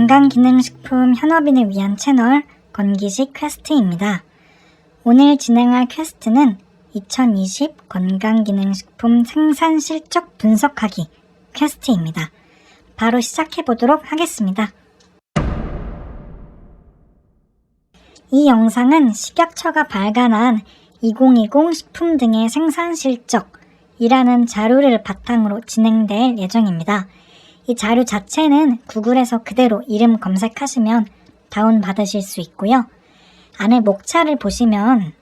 건강기능식품 현업인을 위한 채널 건기식 퀘스트입니다. 오늘 진행할 퀘스트는 2020 건강기능식품 생산 실적 분석하기 퀘스트입니다. 바로 시작해보도록 하겠습니다. 이 영상은 식약처가 발간한 2020 식품 등의 생산 실적이라는 자료를 바탕으로 진행될 예정입니다. 이 자료 자체는 구글에서 그대로 이름 검색하시면 다운받으실 수 있고요. 안에 목차를 보시면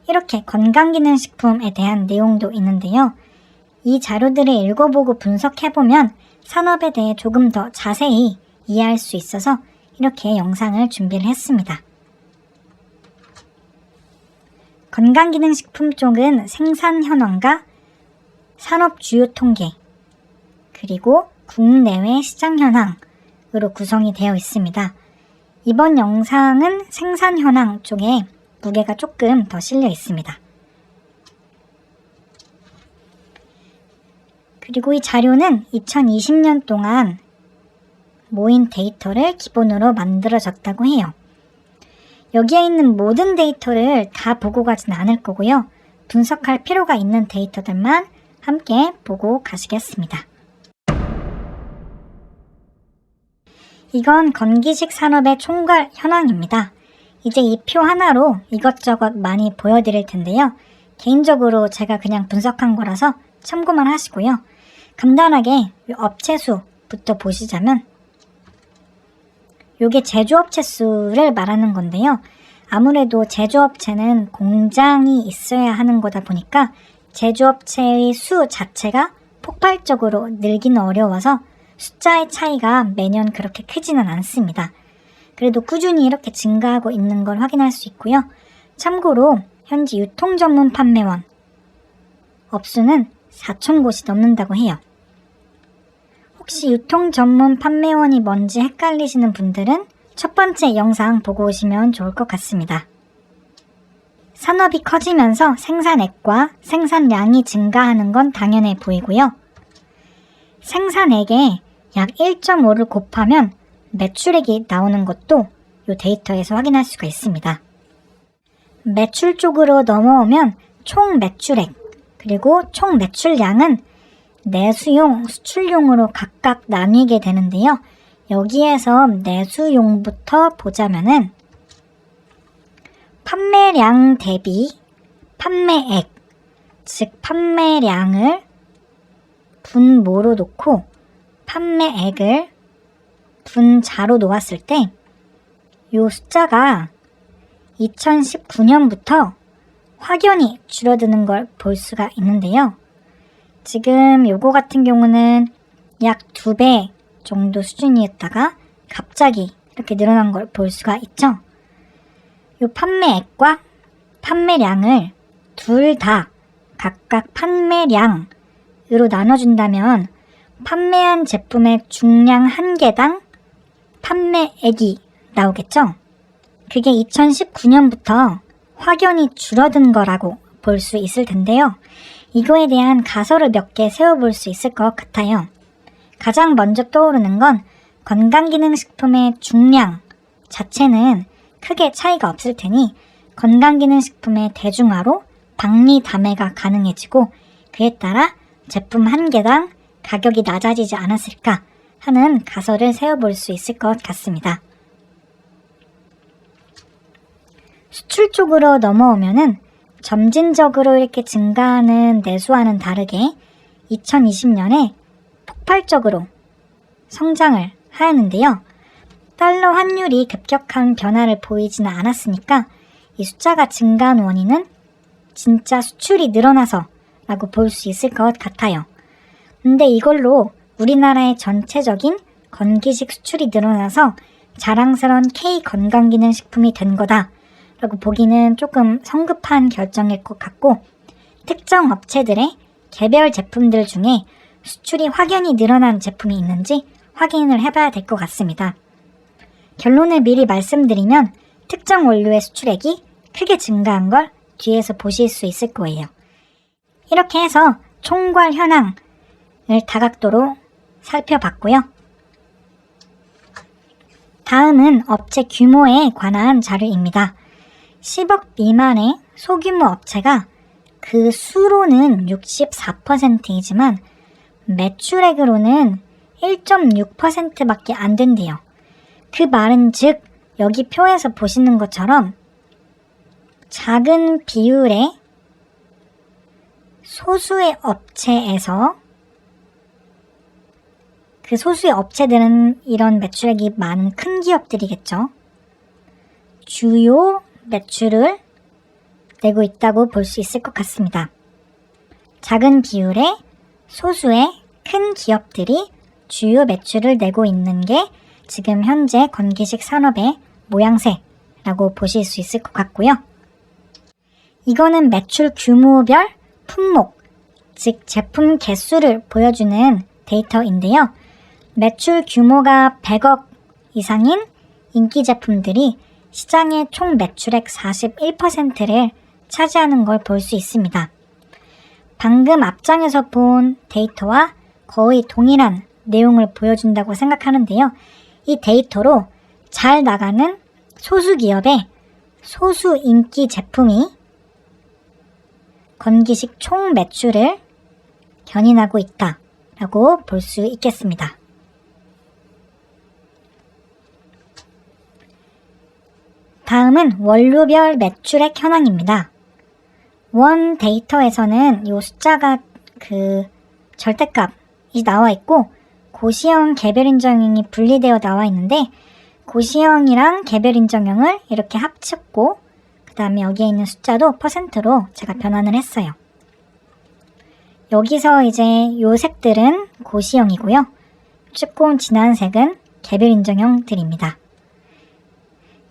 이렇게 건강기능식품에 대한 내용도 있는데요. 이 자료들을 읽어보고 분석해보면 산업에 대해 조금 더 자세히 이해할 수 있어서 이렇게 영상을 준비를 했습니다. 건강기능식품 쪽은 생산 현황과 산업 주요 통계, 그리고 국내외 시장 현황으로 구성이 되어 있습니다. 이번 영상은 생산 현황 쪽에 무게가 조금 더 실려 있습니다. 그리고 이 자료는 2020년 동안 모인 데이터를 기본으로 만들어졌다고 해요. 여기에 있는 모든 데이터를 다 보고 가진 않을 거고요. 분석할 필요가 있는 데이터들만 함께 보고 가시겠습니다. 이건 건기식 산업의 총괄 현황입니다. 이제 이 표 하나로 이것저것 많이 보여드릴 텐데요. 개인적으로 제가 그냥 분석한 거라서 참고만 하시고요. 간단하게 업체 수부터 보시자면 요게 제조업체 수를 말하는 건데요. 아무래도 제조업체는 공장이 있어야 하는 거다 보니까 제조업체의 수 자체가 폭발적으로 늘기는 어려워서 숫자의 차이가 매년 그렇게 크지는 않습니다. 그래도 꾸준히 이렇게 증가하고 있는 걸 확인할 수 있고요. 참고로 현재 유통전문 판매원 업수는 4,000곳이 넘는다고 해요. 혹시 유통전문 판매원이 뭔지 헷갈리시는 분들은 첫 번째 영상 보고 오시면 좋을 것 같습니다. 산업이 커지면서 생산액과 생산량이 증가하는 건 당연해 보이고요. 생산액에 약 1.5를 곱하면 매출액이 나오는 것도 이 데이터에서 확인할 수가 있습니다. 매출 쪽으로 넘어오면 총 매출액 그리고 총 매출량은 내수용, 수출용으로 각각 나뉘게 되는데요. 여기에서 내수용부터 보자면은 판매량 대비 판매액, 즉 판매량을 분모로 놓고 판매액을 분자로 놓았을 때 이 숫자가 2019년부터 확연히 줄어드는 걸 볼 수가 있는데요. 지금 요거 같은 경우는 약 2배 정도 수준이었다가 갑자기 이렇게 늘어난 걸 볼 수가 있죠. 요 판매액과 판매량을 둘 다 각각 판매량으로 나눠준다면 판매한 제품의 중량 1개당 판매액이 나오겠죠? 그게 2019년부터 확연히 줄어든 거라고 볼 수 있을 텐데요. 이거에 대한 가설을 몇 개 세워볼 수 있을 것 같아요. 가장 먼저 떠오르는 건 건강기능식품의 중량 자체는 크게 차이가 없을 테니 건강기능식품의 대중화로 박리담회가 가능해지고 그에 따라 제품 1개당 가격이 낮아지지 않았을까 하는 가설을 세워볼 수 있을 것 같습니다. 수출 쪽으로 넘어오면은 점진적으로 이렇게 증가하는 내수와는 다르게 2020년에 폭발적으로 성장을 하였는데요. 달러 환율이 급격한 변화를 보이지는 않았으니까 이 숫자가 증가한 원인은 진짜 수출이 늘어나서 라고 볼 수 있을 것 같아요. 근데 이걸로 우리나라의 전체적인 건기식 수출이 늘어나서 자랑스러운 K 건강기능식품이 된 거다 라고 보기는 조금 성급한 결정일 것 같고 특정 업체들의 개별 제품들 중에 수출이 확연히 늘어난 제품이 있는지 확인을 해봐야 될 것 같습니다. 결론을 미리 말씀드리면 특정 원료의 수출액이 크게 증가한 걸 뒤에서 보실 수 있을 거예요. 이렇게 해서 총괄 현황을 다각도로 살펴봤고요. 다음은 업체 규모에 관한 자료입니다. 10억 미만의 소규모 업체가 그 수로는 64%이지만 매출액으로는 1.6%밖에 안 된대요. 그 말은 즉 여기 표에서 보시는 것처럼 작은 비율의 소수의 업체에서 그 소수의 업체들은 이런 매출액이 많은 큰 기업들이겠죠. 주요 매출을 내고 있다고 볼 수 있을 것 같습니다. 작은 비율의 소수의 큰 기업들이 주요 매출을 내고 있는 게 지금 현재 건기식 산업의 모양새라고 보실 수 있을 것 같고요. 이거는 매출 규모별 품목, 즉 제품 개수를 보여주는 데이터인데요. 매출 규모가 100억 이상인 인기 제품들이 시장의 총 매출액 41%를 차지하는 걸 볼 수 있습니다. 방금 앞장에서 본 데이터와 거의 동일한 내용을 보여준다고 생각하는데요. 이 데이터로 잘 나가는 소수 기업의 소수 인기 제품이 건기식 총 매출을 견인하고 있다라고 볼 수 있겠습니다. 다음은 원료별 매출액 현황입니다. 원 데이터에서는 이 숫자가 그 절대값이 나와 있고 고시형 개별인정형이 분리되어 나와 있는데 고시형이랑 개별인정형을 이렇게 합쳤고 그 다음에 여기에 있는 숫자도 퍼센트로 제가 변환을 했어요. 여기서 이제 요 색들은 고시형이고요. 조금 진한 색은 개별인정형들입니다.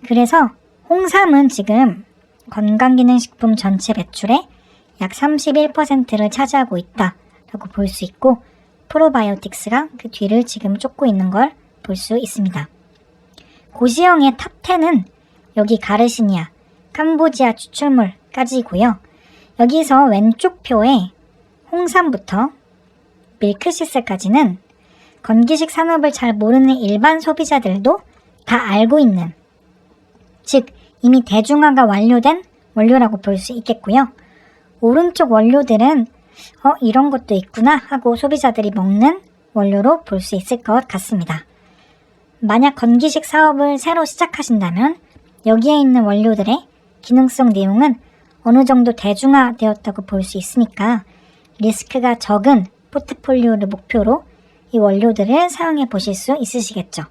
그래서 홍삼은 지금 건강기능식품 전체 매출의 약 31%를 차지하고 있다라고 볼 수 있고 프로바이오틱스가 그 뒤를 지금 쫓고 있는 걸 볼 수 있습니다. 고시형의 탑 10은 여기 가르시니아, 캄보지아 추출물까지고요. 여기서 왼쪽 표에 홍삼부터 밀크시스까지는 건기식 산업을 잘 모르는 일반 소비자들도 다 알고 있는, 즉 이미 대중화가 완료된 원료라고 볼 수 있겠고요. 오른쪽 원료들은 이런 것도 있구나 하고 소비자들이 먹는 원료로 볼 수 있을 것 같습니다. 만약 건기식 사업을 새로 시작하신다면 여기에 있는 원료들의 기능성 내용은 어느 정도 대중화되었다고 볼 수 있으니까 리스크가 적은 포트폴리오를 목표로 이 원료들을 사용해 보실 수 있으시겠죠.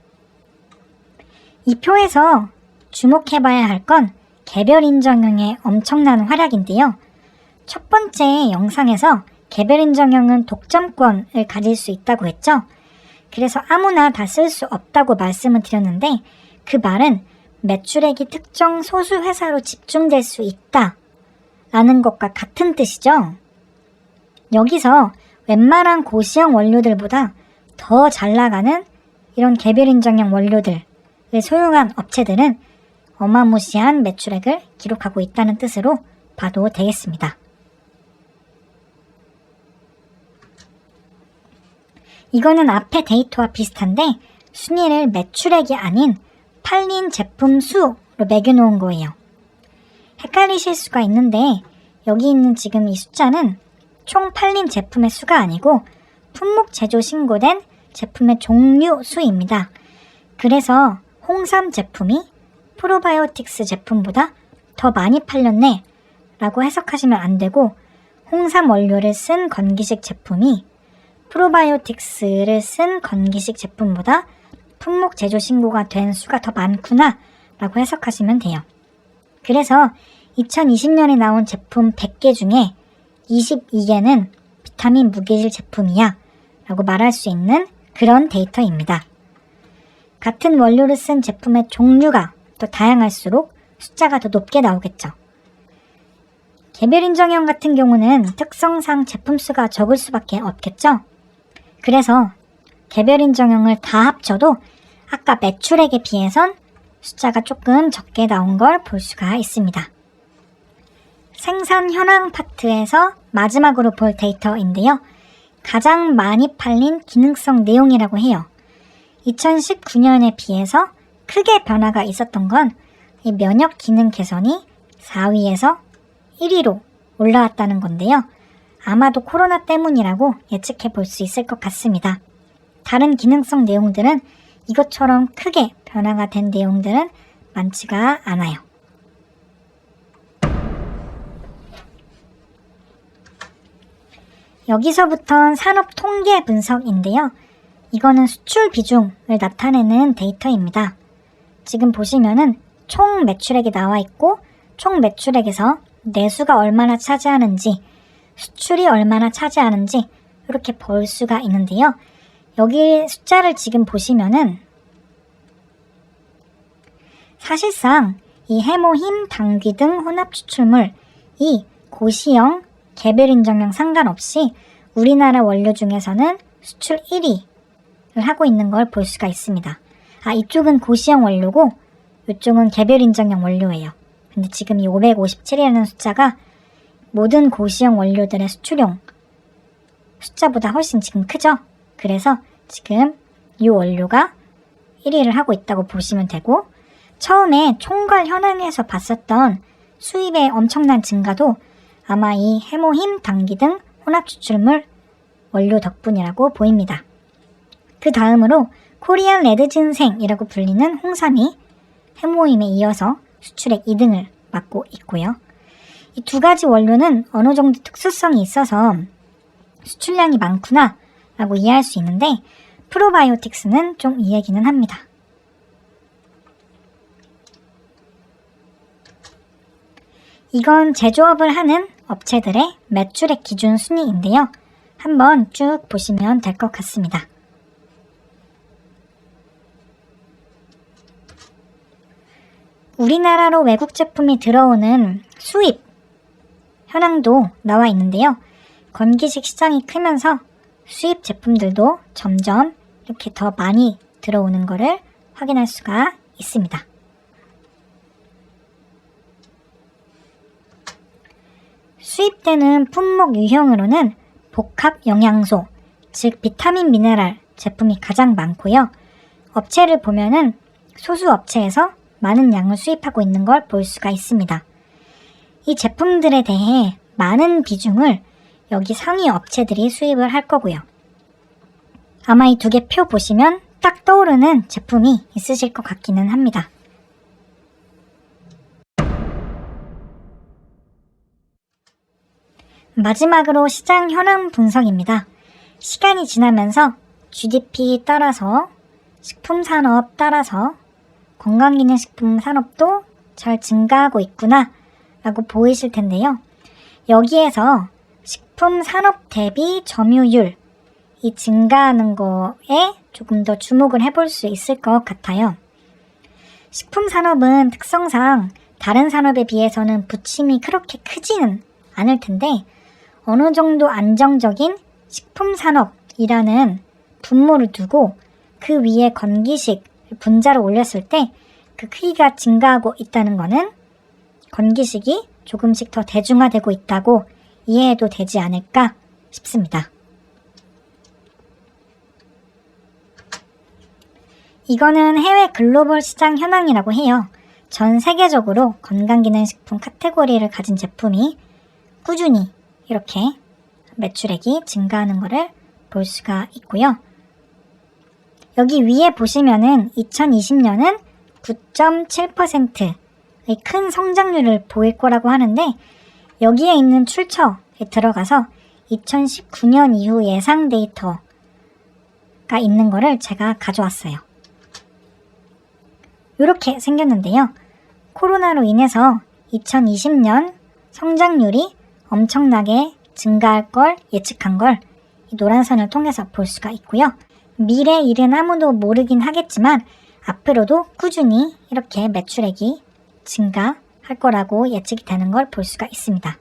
이 표에서 주목해봐야 할 건 개별 인정형의 엄청난 활약인데요. 첫 번째 영상에서 개별 인정형은 독점권을 가질 수 있다고 했죠. 그래서 아무나 다 쓸 수 없다고 말씀을 드렸는데 그 말은 매출액이 특정 소수 회사로 집중될 수 있다라는 것과 같은 뜻이죠. 여기서 웬만한 고시형 원료들보다 더 잘 나가는 이런 개별 인정형 원료들을 소유한 업체들은 어마무시한 매출액을 기록하고 있다는 뜻으로 봐도 되겠습니다. 이거는 앞의 데이터와 비슷한데 순위를 매출액이 아닌 팔린 제품 수로 매겨놓은 거예요. 헷갈리실 수가 있는데 여기 있는 지금 이 숫자는 총 팔린 제품의 수가 아니고 품목 제조 신고된 제품의 종류 수입니다. 그래서 홍삼 제품이 프로바이오틱스 제품보다 더 많이 팔렸네 라고 해석하시면 안 되고 홍삼 원료를 쓴 건기식 제품이 프로바이오틱스를 쓴 건기식 제품보다 품목 제조 신고가 된 수가 더 많구나 라고 해석하시면 돼요. 그래서 2020년에 나온 제품 100개 중에 22개는 비타민 무기질 제품이야 라고 말할 수 있는 그런 데이터입니다. 같은 원료를 쓴 제품의 종류가 더 다양할수록 숫자가 더 높게 나오겠죠. 개별 인정형 같은 경우는 특성상 제품 수가 적을 수밖에 없겠죠. 그래서 개별 인정형을 다 합쳐도 아까 매출액에 비해선 숫자가 조금 적게 나온 걸 볼 수가 있습니다. 생산 현황 파트에서 마지막으로 볼 데이터인데요. 가장 많이 팔린 기능성 내용이라고 해요. 2019년에 비해서 크게 변화가 있었던 건 이 면역 기능 개선이 4위에서 1위로 올라왔다는 건데요. 아마도 코로나 때문이라고 예측해 볼 수 있을 것 같습니다. 다른 기능성 내용들은 이것처럼 크게 변화가 된 내용들은 많지가 않아요. 여기서부턴 산업 통계 분석인데요. 이거는 수출 비중을 나타내는 데이터입니다. 지금 보시면은 총 매출액이 나와 있고 총 매출액에서 내수가 얼마나 차지하는지 수출이 얼마나 차지하는지 이렇게 볼 수가 있는데요. 여기 숫자를 지금 보시면은 사실상 이 해모힘, 당귀 등 혼합 추출물 이 고시형, 개별 인정형 상관없이 우리나라 원료 중에서는 수출 1위를 하고 있는 걸 볼 수가 있습니다. 이쪽은 고시형 원료고 이쪽은 개별 인정형 원료예요. 근데 지금 이 557이라는 숫자가 모든 고시형 원료들의 수출용 숫자보다 훨씬 지금 크죠? 그래서 지금 이 원료가 1위를 하고 있다고 보시면 되고, 처음에 총괄 현황에서 봤었던 수입의 엄청난 증가도 아마 이 해모힘, 당귀 등 혼합 추출물 원료 덕분이라고 보입니다. 그 다음으로 코리안 레드 진생이라고 불리는 홍삼이 해모힘에 이어서 수출액 2등을 맡고 있고요. 이 두 가지 원료는 어느 정도 특수성이 있어서 수출량이 많구나 라고 이해할 수 있는데, 프로바이오틱스는 좀 이 얘기는 합니다. 이건 제조업을 하는 업체들의 매출액 기준 순위인데요. 한번 쭉 보시면 될 것 같습니다. 우리나라로 외국 제품이 들어오는 수입 현황도 나와 있는데요. 건기식 시장이 크면서 수입 제품들도 점점 이렇게 더 많이 들어오는 것을 확인할 수가 있습니다. 수입되는 품목 유형으로는 복합 영양소, 즉 비타민 미네랄 제품이 가장 많고요. 업체를 보면은 소수 업체에서 많은 양을 수입하고 있는 걸 볼 수가 있습니다. 이 제품들에 대해 많은 비중을 여기 상위 업체들이 수입을 할 거고요. 아마 이 두 개 표 보시면 딱 떠오르는 제품이 있으실 것 같기는 합니다. 마지막으로 시장 현황 분석입니다. 시간이 지나면서 GDP 따라서 식품산업 따라서 건강기능식품 산업도 잘 증가하고 있구나 라고 보이실 텐데요. 여기에서 식품산업 대비 점유율 이 증가하는 거에 조금 더 주목을 해볼 수 있을 것 같아요. 식품산업은 특성상 다른 산업에 비해서는 부침이 그렇게 크지는 않을 텐데, 어느 정도 안정적인 식품산업이라는 분모를 두고 그 위에 건기식 분자를 올렸을 때 그 크기가 증가하고 있다는 것은 건기식이 조금씩 더 대중화되고 있다고 이해해도 되지 않을까 싶습니다. 이거는 해외 글로벌 시장 현황이라고 해요. 전 세계적으로 건강기능식품 카테고리를 가진 제품이 꾸준히 이렇게 매출액이 증가하는 것을 볼 수가 있고요. 여기 위에 보시면은 2020년은 9.7%의 큰 성장률을 보일 거라고 하는데, 여기에 있는 출처에 들어가서 2019년 이후 예상 데이터가 있는 거를 제가 가져왔어요. 이렇게 생겼는데요. 코로나로 인해서 2020년 성장률이 엄청나게 증가할 걸 예측한 걸 이 노란선을 통해서 볼 수가 있고요. 미래 일은 아무도 모르긴 하겠지만 앞으로도 꾸준히 이렇게 매출액이 증가할 거라고 예측이 되는 걸 볼 수가 있습니다.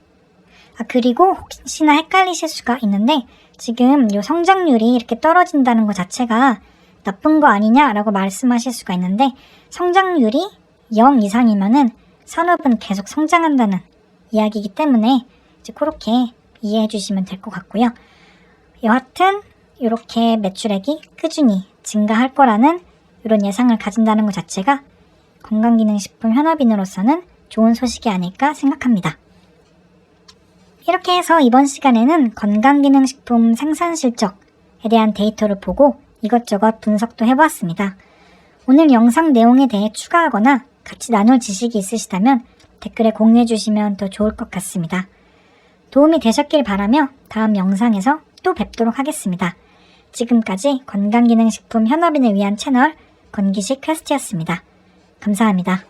그리고 혹시나 헷갈리실 수가 있는데, 지금 이 성장률이 이렇게 떨어진다는 것 자체가 나쁜 거 아니냐라고 말씀하실 수가 있는데, 성장률이 0 이상이면은 산업은 계속 성장한다는 이야기이기 때문에 이제 그렇게 이해해 주시면 될 것 같고요. 여하튼 이렇게 매출액이 꾸준히 증가할 거라는 이런 예상을 가진다는 것 자체가 건강기능식품 현업인으로서는 좋은 소식이 아닐까 생각합니다. 이렇게 해서 이번 시간에는 건강기능식품 생산 실적에 대한 데이터를 보고 이것저것 분석도 해보았습니다. 오늘 영상 내용에 대해 추가하거나 같이 나눌 지식이 있으시다면 댓글에 공유해 주시면 더 좋을 것 같습니다. 도움이 되셨길 바라며 다음 영상에서 또 뵙도록 하겠습니다. 지금까지 건강기능식품 현업인을 위한 채널 건기식 퀘스트였습니다. 감사합니다.